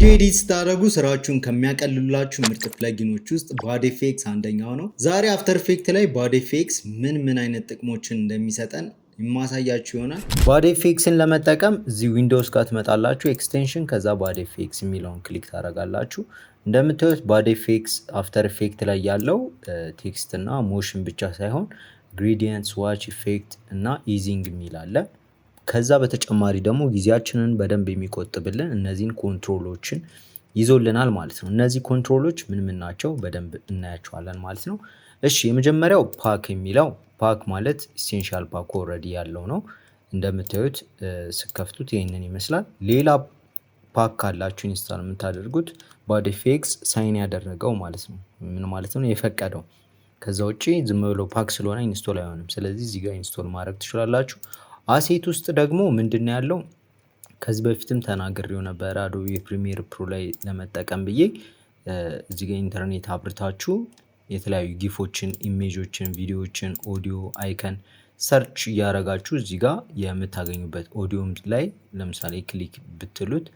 ቪዲዮ ኤዲት ስታደርጉ ስራችሁን ከሚያቀልሉላችሁ ምርጥ ፕለጊኖች ውስጥ ባድኤፍኤክስ አንደኛው ነው። ዛሬ አፍተር ኢፌክት ላይ ባድኤፍኤክስ ምን አይነት ጥቅሞችን እንደሚሰጠን የማሳያችሁ ይሆናል። ባድኤፍኤክስን ለመጠቀም እዚህ ዊንዶውስ ጋር ትመጣላችሁ፣ ኤክስቴንሽን፣ ከዛ ባድኤፍኤክስ የሚለውን ክሊክ ታደርጋላችሁ። እንደምታዩት ባድኤፍኤክስ አፍተር ኢፌክት ላይ ያለው ቴክስት እና ሞሽን ብቻ ሳይሆን ግሬዲየንት፣ ስዋች ኢፌክት እና ኢዚንግ የሚል አለ። ከዛ በተጨማሪ ደግሞ ጊዜያችንን በደንብ የሚቆጥብልን እነዚህን ኮንትሮሎችን ይዞልናል ማለት ነው። እነዚህ ኮንትሮሎች ምን ናቸው በደንብ እናያቸዋለን ማለት ነው። እሺ የመጀመሪያው ፓክ የሚለው ፓክ ማለት ኢሴንሻል ፓክ ኦልሬዲ ያለው ነው። እንደምታዩት ስከፍቱት ይህንን ይመስላል። ሌላ ፓክ ካላችሁ ኢንስታል የምታደርጉት ባድኤፍኤክስ ሳይን ያደረገው ማለት ነው። ምን ማለት ነው? የፈቀደው። ከዛ ውጪ ዝም ብሎ ፓክ ስለሆነ ኢንስቶል አይሆንም። ስለዚህ እዚህ ጋር ኢንስቶል ማድረግ ትችላላችሁ። አሴት ውስጥ ደግሞ ምንድን ያለው ከዚህ በፊትም ተናግሬው ነበር። አዶቤ ፕሪሚየር ፕሮ ላይ ለመጠቀም ብዬ እዚህ ጋር ኢንተርኔት አብርታችሁ የተለያዩ ጊፎችን፣ ኢሜጆችን፣ ቪዲዮዎችን፣ ኦዲዮ፣ አይከን ሰርች እያደረጋችሁ እዚህ ጋር የምታገኙበት ኦዲዮም ላይ ለምሳሌ ክሊክ ብትሉት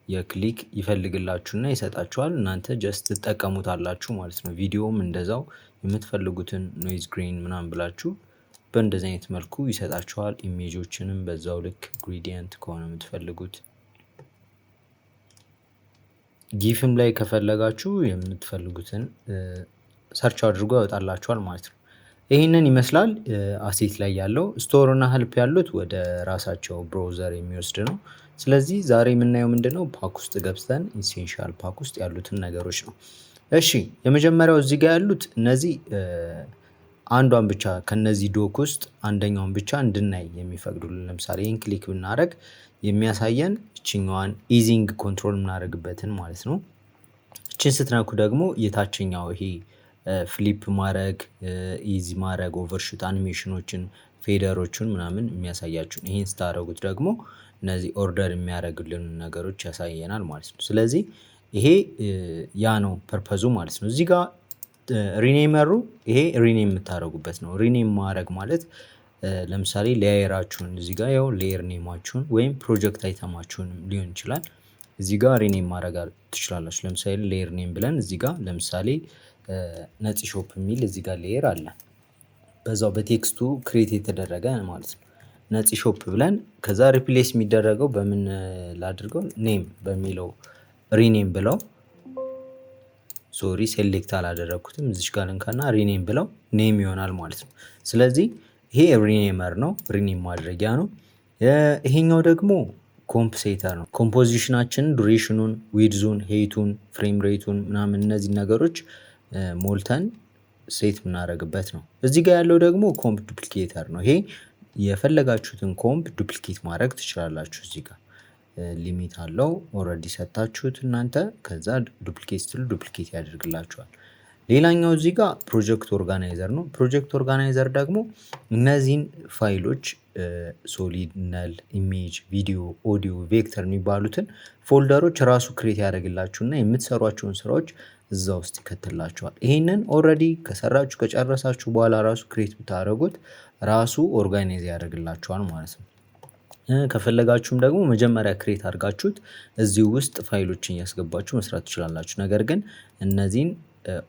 የክሊክ ይፈልግላችሁና ይሰጣችኋል። እናንተ ጀስት ትጠቀሙታላችሁ ማለት ነው። ቪዲዮም እንደዛው የምትፈልጉትን ኖይዝ ግሬን ምናምን ብላችሁ በእንደዚህ አይነት መልኩ ይሰጣችኋል። ኢሜጆችንም በዛው ልክ ግሬዲየንት ከሆነ የምትፈልጉት፣ ጊፍም ላይ ከፈለጋችሁ የምትፈልጉትን ሰርች አድርጎ ያወጣላችኋል ማለት ነው። ይህንን ይመስላል አሴት ላይ ያለው። ስቶር እና ሄልፕ ያሉት ወደ ራሳቸው ብራውዘር የሚወስድ ነው። ስለዚህ ዛሬ የምናየው ምንድነው ፓክ ውስጥ ገብተን ኢሴንሻል ፓክ ውስጥ ያሉትን ነገሮች ነው። እሺ የመጀመሪያው እዚህ ጋር ያሉት እነዚህ አንዷን ብቻ ከነዚህ ዶክ ውስጥ አንደኛውን ብቻ እንድናይ የሚፈቅዱልን። ለምሳሌ ይህን ክሊክ ብናደረግ የሚያሳየን እችኛዋን ኢዚንግ ኮንትሮል የምናደርግበትን ማለት ነው። እችን ስትነኩ ደግሞ የታችኛው ይሄ ፍሊፕ ማድረግ፣ ኢዚ ማድረግ፣ ኦቨርሹት አኒሜሽኖችን፣ ፌደሮችን ምናምን የሚያሳያችሁን። ይህን ስታደረጉት ደግሞ እነዚህ ኦርደር የሚያደርግልን ነገሮች ያሳየናል ማለት ነው። ስለዚህ ይሄ ያ ነው ፐርፐዙ ማለት ነው። እዚህ ጋር ሪኔመሩ ይሄ ሪኔም የምታደርጉበት ነው። ሪኔም ማድረግ ማለት ለምሳሌ ሌየራችሁን እዚህ ጋር ያው ሌየር ኔማችሁን ወይም ፕሮጀክት አይተማችሁን ሊሆን ይችላል እዚህ ጋር ሪኔም ማድረግ ትችላላችሁ። ለምሳሌ ሌየር ኔም ብለን እዚህ ጋር ለምሳሌ ነፂ ሾፕ የሚል እዚህ ጋር ሌየር አለ። በዛው በቴክስቱ ክሬት የተደረገ ማለት ነው። ነፂ ሾፕ ብለን ከዛ ሪፕሌስ የሚደረገው በምን ላድርገው? ኔም በሚለው ሪኔም ብለው ሶሪ ሴሌክት አላደረኩትም። እዚች ጋር ልንካና ሪኔም ብለው ኔም ይሆናል ማለት ነው። ስለዚህ ይሄ ሪኔመር ነው፣ ሪኔም ማድረጊያ ነው። ይሄኛው ደግሞ ኮምፕሴተር ነው። ኮምፖዚሽናችንን፣ ዱሬሽኑን፣ ዊድዙን፣ ሄይቱን፣ ፍሬም ሬቱን ምናምን እነዚህ ነገሮች ሞልተን ሴት የምናደርግበት ነው። እዚህ ጋር ያለው ደግሞ ኮምፕ ዱፕሊኬተር ነው። ይሄ የፈለጋችሁትን ኮምፕ ዱፕሊኬት ማድረግ ትችላላችሁ። እዚህ ጋር ሊሚት አለው ኦልሬዲ ሰጣችሁት እናንተ። ከዛ ዱፕሊኬት ስትሉ ዱፕሊኬት ያደርግላችኋል። ሌላኛው እዚህ ጋር ፕሮጀክት ኦርጋናይዘር ነው። ፕሮጀክት ኦርጋናይዘር ደግሞ እነዚህን ፋይሎች ሶሊድ፣ ነል፣ ኢሜጅ፣ ቪዲዮ፣ ኦዲዮ፣ ቬክተር የሚባሉትን ፎልደሮች ራሱ ክሬት ያደርግላችሁና የምትሰሯቸውን ስራዎች እዛ ውስጥ ይከትላችኋል። ይህንን ኦልሬዲ ከሰራችሁ ከጨረሳችሁ በኋላ ራሱ ክሬት ብታደርጉት ራሱ ኦርጋናይዝ ያደርግላችኋል ማለት ነው። ከፈለጋችሁም ደግሞ መጀመሪያ ክሬት አድርጋችሁት እዚሁ ውስጥ ፋይሎችን እያስገባችሁ መስራት ትችላላችሁ። ነገር ግን እነዚህን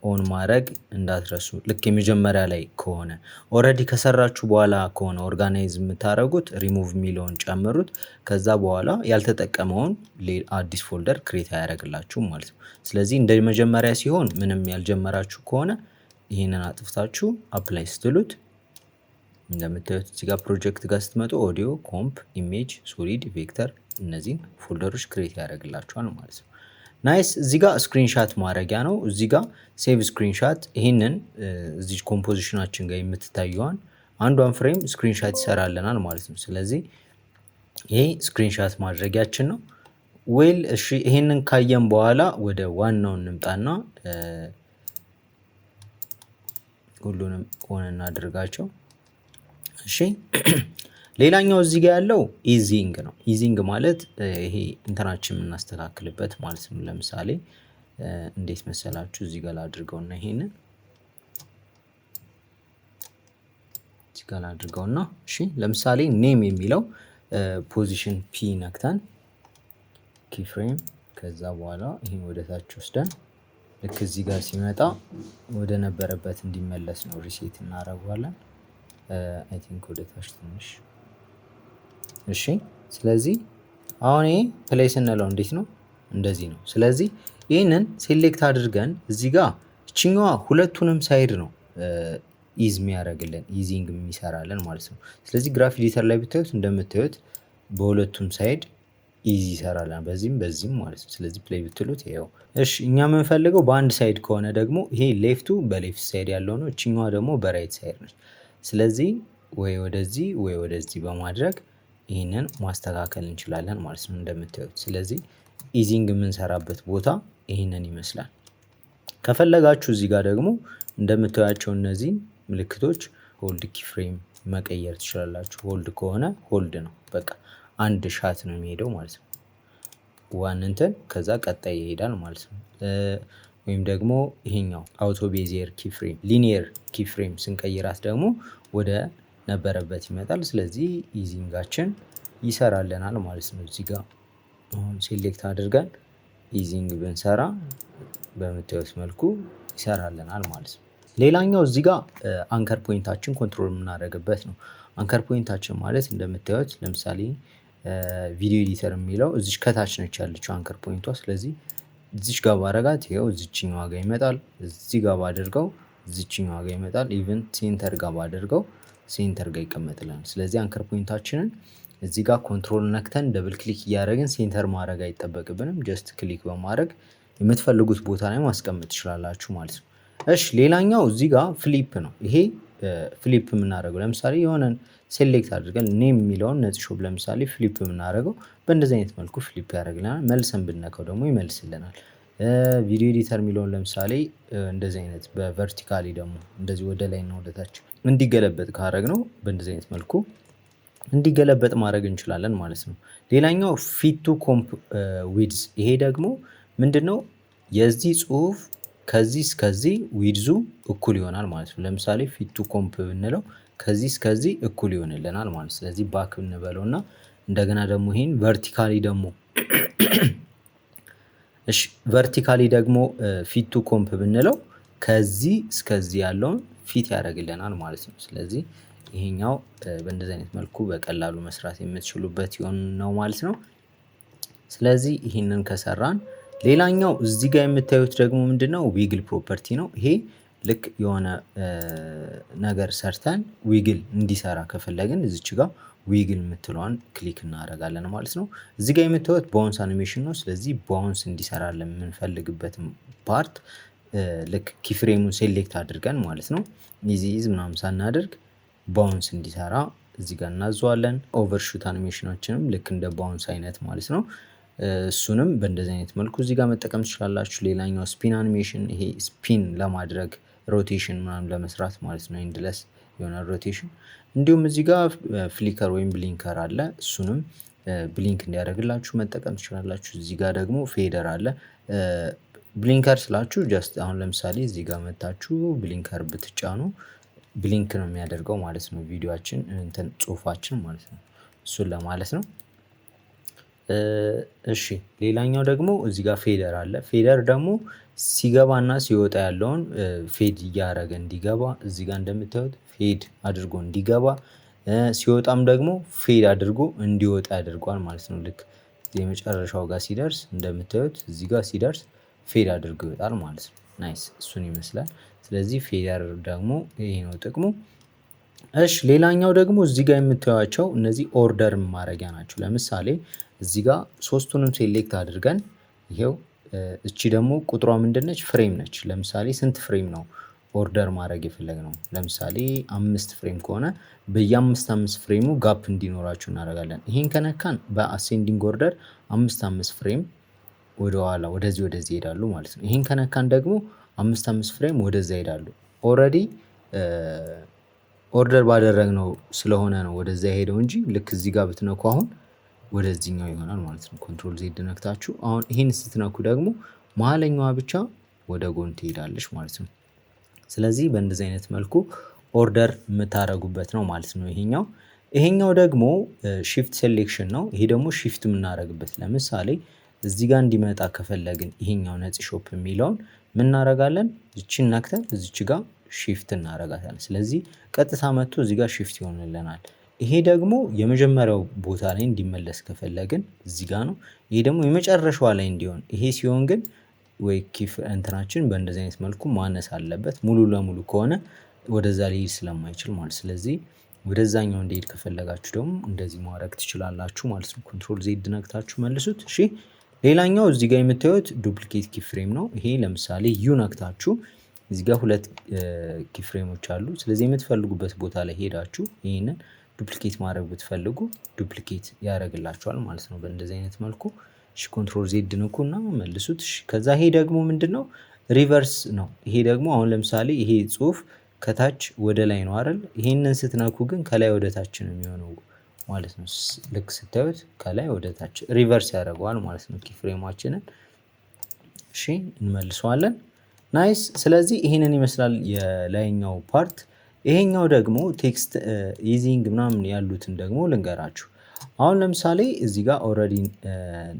ኦን ማድረግ እንዳትረሱ። ልክ የመጀመሪያ ላይ ከሆነ ኦልሬዲ ከሰራችሁ በኋላ ከሆነ ኦርጋናይዝ የምታደርጉት ሪሙቭ የሚለውን ጨምሩት። ከዛ በኋላ ያልተጠቀመውን አዲስ ፎልደር ክሬት አያደርግላችሁም ማለት ነው። ስለዚህ እንደ መጀመሪያ ሲሆን ምንም ያልጀመራችሁ ከሆነ ይህንን አጥፍታችሁ አፕላይ ስትሉት እንደምታዩት እዚህ ጋር ፕሮጀክት ጋር ስትመጡ ኦዲዮ፣ ኮምፕ፣ ኢሜጅ፣ ሶሊድ፣ ቬክተር እነዚህን ፎልደሮች ክሬት ያደርግላችኋል ማለት ነው። ናይስ። እዚህ ጋር ስክሪንሻት ማድረጊያ ነው። እዚህ ጋር ሴቭ ስክሪንሻት፣ ይህንን እዚህ ኮምፖዚሽናችን ጋር የምትታየዋን አንዷን ፍሬም ስክሪንሻት ይሰራልናል ማለት ነው። ስለዚህ ይሄ ስክሪንሻት ማድረጊያችን ነው። ዌል እሺ፣ ይሄንን ካየን በኋላ ወደ ዋናው እንምጣና ሁሉንም ኦን እናድርጋቸው። እሺ ሌላኛው እዚህ ጋር ያለው ኢዚንግ ነው። ኢዚንግ ማለት ይሄ እንትናችን የምናስተካክልበት ማለት ነው። ለምሳሌ እንዴት መሰላችሁ? እዚህ ጋር ላድርገውና ይሄንን እዚህ ጋር ላድርገውና እሺ ለምሳሌ ኔም የሚለው ፖዚሽን ፒ ነክተን ኪፍሬም ከዛ በኋላ ይሄን ወደ ታች ወስደን ልክ እዚህ ጋር ሲመጣ ወደ ነበረበት እንዲመለስ ነው ሪሴት እናደርገዋለን። አይ ቲንክ ወደ ታች ትንሽ እሺ። ስለዚህ አሁን ይሄ ፕሌይ ስንለው እንዴት ነው? እንደዚህ ነው። ስለዚህ ይህንን ሴሌክት አድርገን እዚህ ጋር እችኛዋ ሁለቱንም ሳይድ ነው ኢዝ የሚያደርግልን ኢዚንግ የሚሰራልን ማለት ነው። ስለዚህ ግራፍ ኤዲተር ላይ ብታዩት እንደምታዩት በሁለቱም ሳይድ ኢዚ ይሰራልን በዚህም በዚህም ማለት ነው። ስለዚህ ፕሌይ ብትሉት ይኸው። እሺ እኛ የምንፈልገው በአንድ ሳይድ ከሆነ ደግሞ ይሄ ሌፍቱ በሌፍት ሳይድ ያለው ነው፣ እችኛዋ ደግሞ በራይት ሳይድ ነች። ስለዚህ ወይ ወደዚህ ወይ ወደዚህ በማድረግ ይህንን ማስተካከል እንችላለን ማለት ነው እንደምታዩት። ስለዚህ ኢዚንግ የምንሰራበት ቦታ ይህንን ይመስላል። ከፈለጋችሁ እዚህ ጋር ደግሞ እንደምታዩቸው እነዚህ ምልክቶች ሆልድ ኪፍሬም መቀየር ትችላላችሁ። ሆልድ ከሆነ ሆልድ ነው፣ በቃ አንድ ሻት ነው የሚሄደው ማለት ነው። ዋን እንትን ከዛ ቀጣይ ይሄዳል ማለት ነው። ወይም ደግሞ ይሄኛው አውቶ ቤዚየር ኪፍሬም ሊኒየር ኪፍሬም ስንቀይራት ደግሞ ወደ ነበረበት ይመጣል። ስለዚህ ኢዚንጋችን ይሰራልናል ማለት ነው። እዚህ ጋር አሁን ሴሌክት አድርገን ኢዚንግ ብንሰራ በምታዩት መልኩ ይሰራልናል ማለት ነው። ሌላኛው እዚህ ጋር አንከር ፖይንታችን ኮንትሮል የምናደርግበት ነው። አንከር ፖይንታችን ማለት እንደምታዩት ለምሳሌ ቪዲዮ ኤዲተር የሚለው እዚች ከታች ነች ያለችው አንከር ፖይንቷ። ስለዚህ እዚች ጋር ባረጋት ይኸው እዚችኛዋ ጋር ይመጣል። እዚህ ጋር ባደርገው እዚችኛዋ ጋር ይመጣል። ኢቭን ሴንተር ጋር ባደርገው ሴንተር ጋር ይቀመጥልናል። ስለዚህ አንከር ፖይንታችንን እዚህ ጋር ኮንትሮል ነክተን ደብል ክሊክ እያደረግን ሴንተር ማድረግ አይጠበቅብንም። ጀስት ክሊክ በማድረግ የምትፈልጉት ቦታ ላይ ማስቀመጥ ትችላላችሁ ማለት ነው። እሺ ሌላኛው እዚህ ጋር ፍሊፕ ነው። ይሄ ፍሊፕ የምናደርገው ለምሳሌ የሆነን ሴሌክት አድርገን ኔም የሚለውን ነጭሾፕ ለምሳሌ ፍሊፕ የምናደርገው በእንደዚህ አይነት መልኩ ፍሊፕ ያደርግልናል። መልሰን ብንነካው ደግሞ ይመልስልናል። ቪዲዮ ኤዲተር የሚለውን ለምሳሌ እንደዚህ አይነት በቨርቲካሊ ደግሞ እንደዚህ ወደ ላይ እና ወደታች እንዲገለበጥ ካደረግ ነው በእንደዚህ አይነት መልኩ እንዲገለበጥ ማድረግ እንችላለን ማለት ነው። ሌላኛው ፊት ቱ ኮምፕ ዊድዝ፣ ይሄ ደግሞ ምንድነው? የዚህ ጽሁፍ ከዚህ እስከዚህ ዊድዙ እኩል ይሆናል ማለት ነው። ለምሳሌ ፊት ቱ ኮምፕ ብንለው ከዚህ እስከዚህ እኩል ይሆንልናል ማለት። ስለዚህ ባክ ብንበለው እና እንደገና ደግሞ ይሄን ቨርቲካሊ ደግሞ እሺ ቨርቲካሊ ደግሞ ፊት ቱ ኮምፕ ብንለው ከዚህ እስከዚህ ያለውን ፊት ያደርግልናል ማለት ነው። ስለዚህ ይሄኛው በእንደዚህ አይነት መልኩ በቀላሉ መስራት የምትችሉበት ይሆን ነው ማለት ነው። ስለዚህ ይሄንን ከሰራን ሌላኛው እዚህ ጋር የምታዩት ደግሞ ምንድነው? ዊግል ፕሮፐርቲ ነው። ይሄ ልክ የሆነ ነገር ሰርተን ዊግል እንዲሰራ ከፈለግን እዚች ጋር ዊግል የምትለዋን ክሊክ እናደርጋለን ማለት ነው። እዚህ ጋር የምታዩት ባውንስ አኒሜሽን ነው። ስለዚህ ባውንስ እንዲሰራለን የምንፈልግበትን ፓርት ልክ ኪፍሬሙን ሴሌክት አድርገን ማለት ነው ኢዝ ምናምን ሳናደርግ ባውንስ እንዲሰራ እዚህ ጋር እናዘዋለን። ኦቨርሹት አኒሜሽናችንም ልክ እንደ ባውንስ አይነት ማለት ነው። እሱንም በእንደዚህ አይነት መልኩ እዚህ ጋር መጠቀም ትችላላችሁ። ሌላኛው ስፒን አኒሜሽን፣ ይሄ ስፒን ለማድረግ ሮቴሽን ምናምን ለመስራት ማለት ነው። ኢንድለስ የሆነ ሮቴሽን። እንዲሁም እዚህ ጋር ፍሊከር ወይም ብሊንከር አለ። እሱንም ብሊንክ እንዲያደርግላችሁ መጠቀም ትችላላችሁ። እዚህ ጋር ደግሞ ፌደር አለ። ብሊንከር ስላችሁ ጀስት አሁን ለምሳሌ እዚህ ጋር መታችሁ ብሊንከር ብትጫኑ ብሊንክ ነው የሚያደርገው ማለት ነው። ቪዲዮአችን እንትን ጽሁፋችን ማለት ነው። እሱን ለማለት ነው። እሺ ሌላኛው ደግሞ እዚህ ጋር ፌደር አለ። ፌደር ደግሞ ሲገባና ሲወጣ ያለውን ፌድ እያደረገ እንዲገባ እዚህ ጋር እንደምታዩት ፌድ አድርጎ እንዲገባ ሲወጣም ደግሞ ፌድ አድርጎ እንዲወጣ ያደርገዋል ማለት ነው። ልክ የመጨረሻው ጋር ሲደርስ እንደምታዩት እዚህ ጋር ሲደርስ ፌድ አድርጎ ይወጣል ማለት ነው። ናይስ፣ እሱን ይመስላል። ስለዚህ ፌደር ደግሞ ይሄ ነው ጥቅሙ። እሺ ሌላኛው ደግሞ እዚህ ጋር የምታዩቸው እነዚህ ኦርደር ማድረጊያ ናቸው። ለምሳሌ እዚህ ጋር ሶስቱንም ሴሌክት አድርገን ይሄው እቺ ደግሞ ቁጥሯ ምንድነች? ፍሬም ነች። ለምሳሌ ስንት ፍሬም ነው ኦርደር ማድረግ የፈለግነው? ለምሳሌ 5 ፍሬም ከሆነ በየ5 ፍሬሙ ጋፕ እንዲኖራችሁ እናደርጋለን። ይሄን ከነካን በአሴንዲንግ ኦርደር 5 ፍሬም ወደኋላ ወደዚህ ይሄዳሉ ማለት ነው። ይሄን ከነካን ደግሞ 5 ፍሬም ወደዛ ይሄዳሉ። ኦልሬዲ ኦርደር ባደረግነው ስለሆነ ነው ወደዛ ሄደው እንጂ ልክ እዚህ ጋር ብትነኩ አሁን ወደዚህኛው ይሆናል ማለት ነው። ኮንትሮል ዜድ ነክታችሁ አሁን ይሄን ስትነኩ ደግሞ መሀለኛዋ ብቻ ወደ ጎን ትሄዳለች ማለት ነው። ስለዚህ በእንደዚህ አይነት መልኩ ኦርደር የምታደርጉበት ነው ማለት ነው። ይሄኛው ደግሞ ሺፍት ሴሌክሽን ነው። ይሄ ደግሞ ሺፍት የምናደርግበት ለምሳሌ እዚህ ጋር እንዲመጣ ከፈለግን ይሄኛው ነጭ ሾፕ የሚለውን ምን እናደርጋለን? እቺን ነክተን እዚች ጋር ሺፍት እናደርጋታለን። ስለዚህ ቀጥታ መጥቶ እዚህ ጋር ሺፍት ይሆንልናል። ይሄ ደግሞ የመጀመሪያው ቦታ ላይ እንዲመለስ ከፈለግን እዚህ ጋር ነው። ይሄ ደግሞ የመጨረሻዋ ላይ እንዲሆን ይሄ ሲሆን ግን ወይ ኪፍ እንትናችን በእንደዚህ አይነት መልኩ ማነስ አለበት። ሙሉ ለሙሉ ከሆነ ወደዛ ሊሄድ ስለማይችል ማለት ስለዚህ ወደዛኛው እንዲሄድ ከፈለጋችሁ ደግሞ እንደዚህ ማድረግ ትችላላችሁ ማለት ነው። ኮንትሮል ዜድ ነክታችሁ መልሱት። እሺ ሌላኛው እዚህ ጋር የምታዩት ዱፕሊኬት ኪፍሬም ነው። ይሄ ለምሳሌ ዩ ነክታችሁ እዚህ ጋር ሁለት ኪፍሬሞች አሉ። ስለዚህ የምትፈልጉበት ቦታ ላይ ሄዳችሁ ይህንን ዱፕሊኬት ማድረግ ብትፈልጉ ዱፕሊኬት ያደርግላችኋል ማለት ነው። በእንደዚህ አይነት መልኩ እሺ ኮንትሮል ዜድ ንኩና መልሱት። እሺ ከዛ ይሄ ደግሞ ምንድነው? ሪቨርስ ነው። ይሄ ደግሞ አሁን ለምሳሌ ይሄ ጽሁፍ ከታች ወደ ላይ ነው አይደል? ይሄንን ስትነኩ ግን ከላይ ወደ ታች ነው የሚሆነው ማለት ነው። ልክ ስታዩት ከላይ ወደ ታች ሪቨርስ ያደርገዋል ማለት ነው ኪፍሬማችንን። እሺ እንመልሰዋለን። ናይስ። ስለዚህ ይሄንን ይመስላል የላይኛው ፓርት። ይሄኛው ደግሞ ቴክስት ኢዚንግ ምናምን ያሉትን ደግሞ ልንገራችሁ። አሁን ለምሳሌ እዚህ ጋር ኦልሬዲ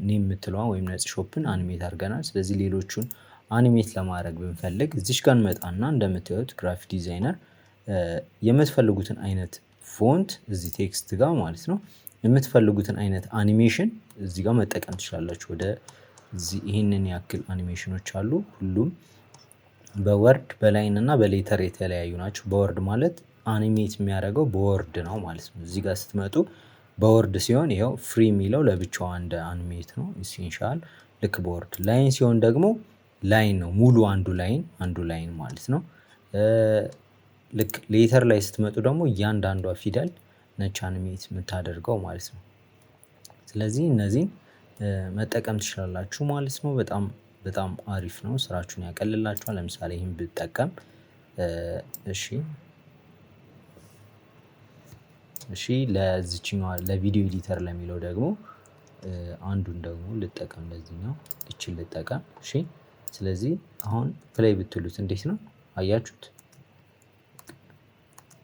ኔም የምትለዋ ወይም ነጭ ሾፕን አኒሜት አድርገናል። ስለዚህ ሌሎቹን አኒሜት ለማድረግ ብንፈልግ እዚች ጋር እንመጣና እንደምታዩት ግራፊክ ዲዛይነር የምትፈልጉትን አይነት ፎንት እዚህ ቴክስት ጋር ማለት ነው የምትፈልጉትን አይነት አኒሜሽን እዚህ ጋር መጠቀም ትችላላችሁ። ወደ ይህንን ያክል አኒሜሽኖች አሉ። ሁሉም በወርድ በላይን እና በሌተር የተለያዩ ናቸው። በወርድ ማለት አኒሜት የሚያደርገው በወርድ ነው ማለት ነው። እዚህ ጋር ስትመጡ በወርድ ሲሆን ይኸው ፍሪ የሚለው ለብቻው አንድ አኒሜት ነው ኢሴንሻል። ልክ በወርድ ላይን ሲሆን ደግሞ ላይን ነው ሙሉ አንዱ ላይን ማለት ነው። ልክ ሌተር ላይ ስትመጡ ደግሞ እያንዳንዷ ፊደል ነች አኒሜት የምታደርገው ማለት ነው። ስለዚህ እነዚህን መጠቀም ትችላላችሁ ማለት ነው። በጣም አሪፍ ነው። ስራችሁን ያቀልላችኋል። ለምሳሌ ይህን ብጠቀም እሺ ለዚችኛዋ ለቪዲዮ ኤዲተር ለሚለው ደግሞ አንዱን ደግሞ ልጠቀም። ለዚህኛው እቺን ልጠቀም። እሺ ስለዚህ አሁን ፕሌይ ብትሉት እንዴት ነው አያችሁት?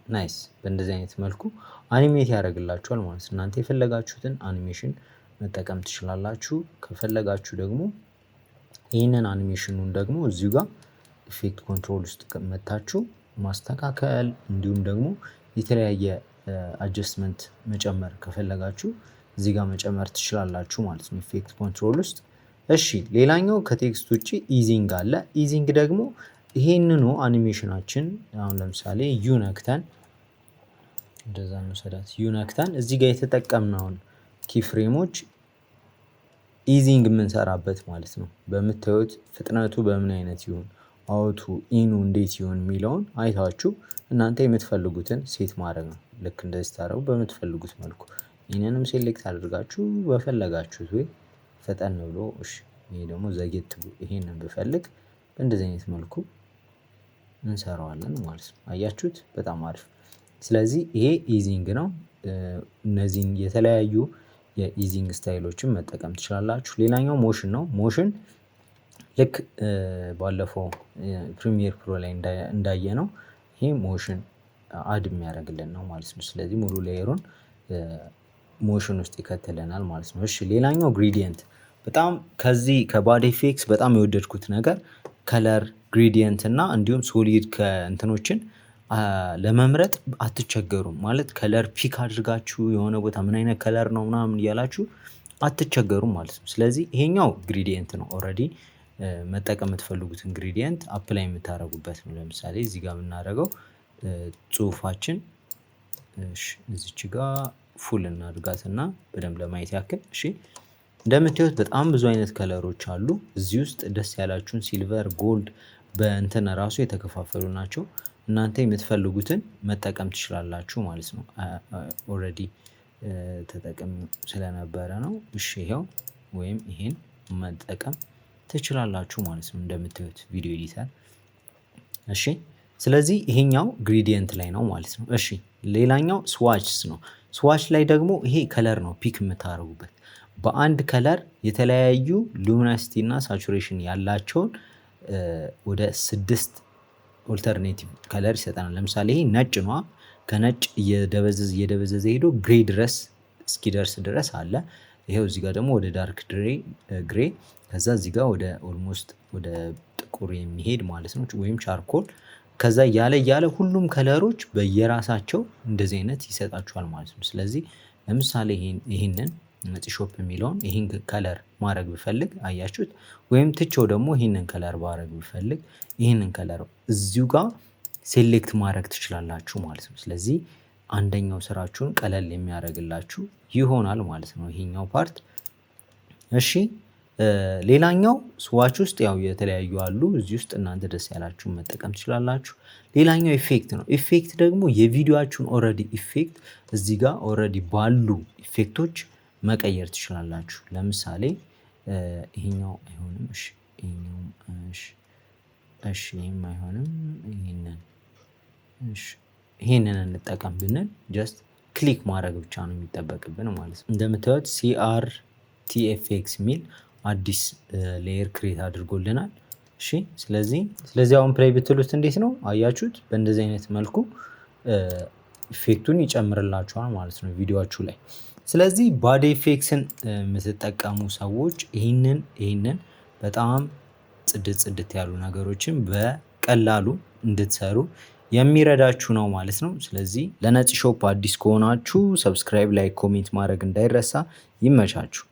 ናይስ። በእንደዚህ አይነት መልኩ አኒሜት ያደርግላችኋል ማለት ነው። እናንተ የፈለጋችሁትን አኒሜሽን መጠቀም ትችላላችሁ። ከፈለጋችሁ ደግሞ ይህንን አኒሜሽኑን ደግሞ እዚሁ ጋር ኢፌክት ኮንትሮል ውስጥ መታችሁ ማስተካከል እንዲሁም ደግሞ የተለያየ አጀስትመንት መጨመር ከፈለጋችሁ እዚህ ጋር መጨመር ትችላላችሁ ማለት ነው ኢፌክት ኮንትሮል ውስጥ። እሺ ሌላኛው ከቴክስት ውጪ ኢዚንግ አለ። ኢዚንግ ደግሞ ይሄንኑ አኒሜሽናችን አሁን ለምሳሌ ዩ ነክተን እንደዛ እንውሰዳት። ዩ ነክተን እዚህ ጋር የተጠቀምነውን ኪፍሬሞች ኢዚንግ የምንሰራበት ማለት ነው። በምታዩት ፍጥነቱ በምን አይነት ይሁን አውቱ ኢኑ እንዴት ይሁን የሚለውን አይታችሁ እናንተ የምትፈልጉትን ሴት ማድረግ ነው። ልክ እንደዚህ ታደርጉ በምትፈልጉት መልኩ ይህንንም ሴሌክት አድርጋችሁ በፈለጋችሁት ወይ ፈጠን ብሎ እሺ ይሄ ደግሞ ዘግየት ብሎ ይሄንን ብፈልግ በእንደዚህ አይነት መልኩ እንሰራዋለን ማለት ነው። አያችሁት? በጣም አሪፍ። ስለዚህ ይሄ ኢዚንግ ነው። እነዚህን የተለያዩ የኢዚንግ ስታይሎችን መጠቀም ትችላላችሁ። ሌላኛው ሞሽን ነው። ሞሽን ልክ ባለፈው ፕሪሚየር ፕሮ ላይ እንዳየነው ይሄ ሞሽን አድ የሚያደርግልን ነው ማለት ነው። ስለዚህ ሙሉ ሌየሩን ሞሽን ውስጥ ይከትለናል ማለት ነው። እሺ ሌላኛው ግሬዲየንት በጣም ከዚህ ከባዲ ኢፌክትስ በጣም የወደድኩት ነገር ከለር ግሬዲየንት እና እንዲሁም ሶሊድ ከእንትኖችን ለመምረጥ አትቸገሩም። ማለት ከለር ፒክ አድርጋችሁ የሆነ ቦታ ምን አይነት ከለር ነው ምናምን እያላችሁ አትቸገሩም ማለት ነው። ስለዚህ ይሄኛው ግሬዲየንት ነው። ኦልሬዲ መጠቀም የምትፈልጉትን ግሬዲየንት አፕላይ የምታደርጉበት ነው። ለምሳሌ እዚህ ጋር የምናደርገው ጽሁፋችን እዚች ጋር ፉል እናድርጋትና በደንብ ለማየት ያክል እሺ። እንደምታዩት በጣም ብዙ አይነት ከለሮች አሉ። እዚህ ውስጥ ደስ ያላችሁን ሲልቨር፣ ጎልድ በእንትን ራሱ የተከፋፈሉ ናቸው። እናንተ የምትፈልጉትን መጠቀም ትችላላችሁ ማለት ነው። ኦልሬዲ ተጠቅም ስለነበረ ነው። እሺ ይሄው ወይም ይሄን መጠቀም ትችላላችሁ ማለት ነው። እንደምታዩት ቪዲዮ ኤዲተር እሺ። ስለዚህ ይሄኛው ግሬዲየንት ላይ ነው ማለት ነው። እሺ ሌላኛው ስዋችስ ነው። ስዋች ላይ ደግሞ ይሄ ከለር ነው ፒክ የምታደርጉበት። በአንድ ከለር የተለያዩ ሉሚናሲቲ እና ሳቹሬሽን ያላቸውን ወደ 6 ኦልተርኔቲቭ ከለር ይሰጠናል። ለምሳሌ ይሄ ነጭ ነው። ከነጭ እየደበዘዘ ሄዶ ግሬ ድረስ እስኪደርስ ድረስ አለ። ይሄው እዚህ ጋር ደግሞ ወደ ዳርክ ግሬ ከዛ እዚህ ጋር ወደ ኦልሞስት ወደ ጥቁር የሚሄድ ማለት ነው ወይም ቻርኮል ከዛ እያለ ሁሉም ከለሮች በየራሳቸው እንደዚህ አይነት ይሰጣችኋል ማለት ነው። ስለዚህ ለምሳሌ ይሄንን ነጭ ሾፕ የሚለውን ይሄን ከለር ማድረግ ብፈልግ አያችሁት ወይም ትቼው ደግሞ ይሄንን ከለር ማድረግ ብፈልግ ይሄንን ከለር እዚሁ ጋር ሴሌክት ማድረግ ትችላላችሁ ማለት ነው። ስለዚህ አንደኛው ስራችሁን ቀለል የሚያደርግላችሁ ይሆናል ማለት ነው ይሄኛው ፓርት። እሺ ሌላኛው ስዋች ውስጥ ያው የተለያዩ አሉ እዚህ ውስጥ እናንተ ደስ ያላችሁን መጠቀም ትችላላችሁ። ሌላኛው ኢፌክት ነው። ኢፌክት ደግሞ የቪዲዮአችሁን ኦልሬዲ ኢፌክት እዚህ ጋር ኦልሬዲ ባሉ ኢፌክቶች መቀየር ትችላላችሁ። ለምሳሌ ይሄኛው አይሆንም። እሺ ይሄኛው እሺ ይሄም አይሆንም። ይሄንን እንጠቀም ብንል ጀስት ክሊክ ማድረግ ብቻ ነው የሚጠበቅብን ማለት ነው። እንደምታዩት CRTFX የሚል አዲስ ሌየር ክሬት አድርጎልናል። እሺ ስለዚህ አሁን ፕሌይ ብትሉት እንዴት ነው አያችሁት? በእንደዚህ አይነት መልኩ ኢፌክቱን ይጨምርላችኋል ማለት ነው ቪዲዮአችሁ ላይ። ስለዚህ ባዲ ኢፌክትስን የምትጠቀሙ ሰዎች ይህንን በጣም ጽድት ያሉ ነገሮችን በቀላሉ እንድትሰሩ የሚረዳችሁ ነው ማለት ነው። ስለዚህ ለነፂ ሾፕ አዲስ ከሆናችሁ ሰብስክራይብ፣ ላይክ፣ ኮሜንት ማድረግ እንዳይረሳ። ይመቻችሁ።